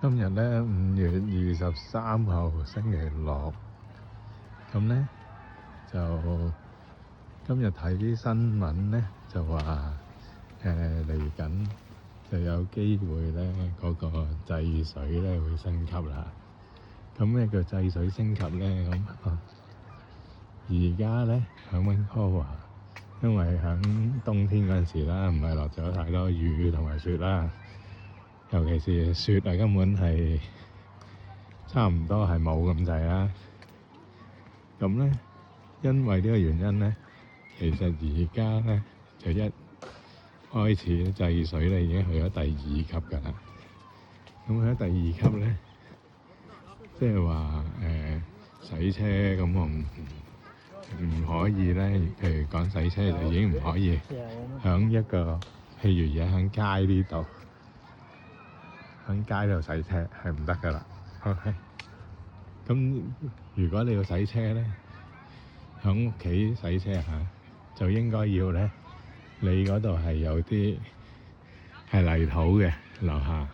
今日咧5月23號星期六，咁咧就今日睇啲新聞咧就話嚟緊就有機會咧嗰個制水咧會升級啦。咁咩叫制水升級咧？咁而家咧喺溫哥華，因為喺冬天嗰陣時啦，唔係落咗太多雨同埋雪啦。尤其是雪啊，根本係差唔多係冇咁滯啦。咁咧，因為呢個原因咧，其實而家咧就一開始制水咧已經去咗第二級㗎啦。咁喺第二級咧，即係話洗車咁我唔可以咧，譬如講洗車就已經唔可以喺一個譬如而家喺街呢度。喺街度洗車係唔得㗎啦。OK，咁如果你要洗車咧，喺屋企洗車就應該要咧，你嗰度係有啲係泥土嘅樓下，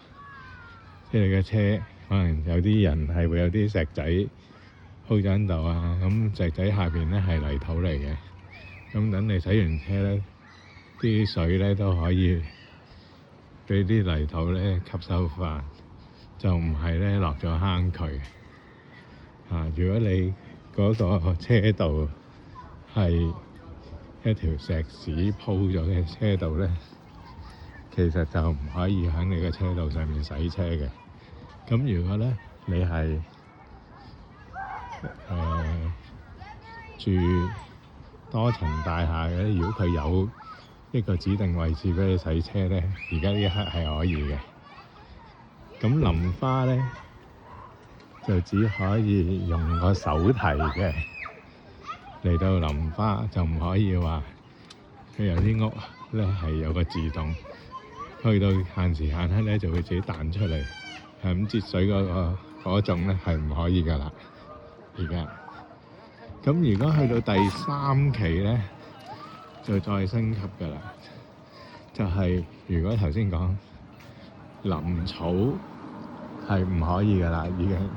即係你嘅車可能有啲人係會有啲石仔鋪咗喺度啊，咁石仔下邊咧係泥土嚟嘅，咁等你洗完車咧，啲水咧都可以俾啲泥土咧吸收返，就唔係咧落咗坑渠。如果你嗰個車道係一條石屎鋪咗嘅車道咧，其實就唔可以喺你嘅車道上面洗車嘅。咁如果咧你係住多層大廈嘅，如果佢有一個指定位置俾你洗車咧，而家呢一刻係可以嘅。咁淋花咧就只可以用個手提嘅嚟到淋花，就唔可以話佢有啲屋咧係有個自動，去到限時限刻咧就會自己彈出嚟，係咁節水嗰種咧係唔可以㗎啦。而家咁如果去到第3期咧，就再升級㗎啦，就係如果頭先講淋草係唔可以㗎啦，已經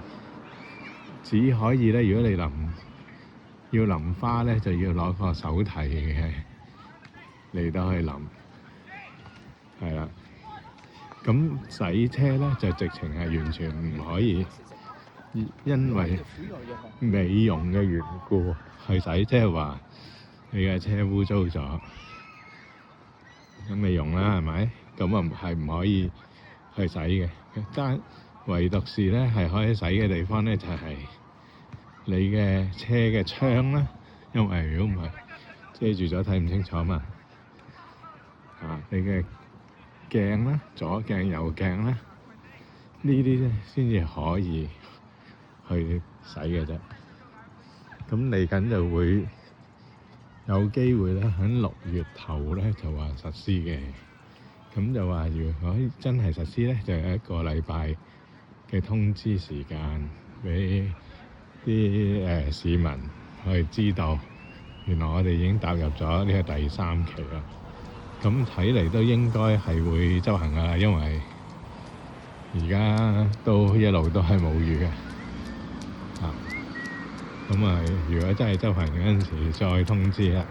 只可以咧。如果你要淋花咧，就要攞個手提嘅嚟到去淋，係啦。咁洗車咧就直情係完全唔可以，因為美容嘅緣故去洗，即係話你嘅車污糟咗，咁美容啦，係咪？咁啊係唔可以去洗嘅。但唯獨是咧係可以洗嘅地方咧，就係你嘅車嘅窗啦。因為如果唔係遮住咗睇唔清楚嘛。你嘅鏡啦，左鏡右鏡啦，呢啲咧先至可以去洗嘅啫。咁嚟緊就會有機會咧，喺6月頭咧就話實施嘅。咁就話如果真係實施咧，就有1個禮拜嘅通知時間俾啲市民去知道，原來我哋已經踏入咗呢個第3期啦。咁睇嚟都應該係會執行㗎啦，因為而家都一路都係冇雨嘅。咁如果真係執行嗰陣時，再通知啦。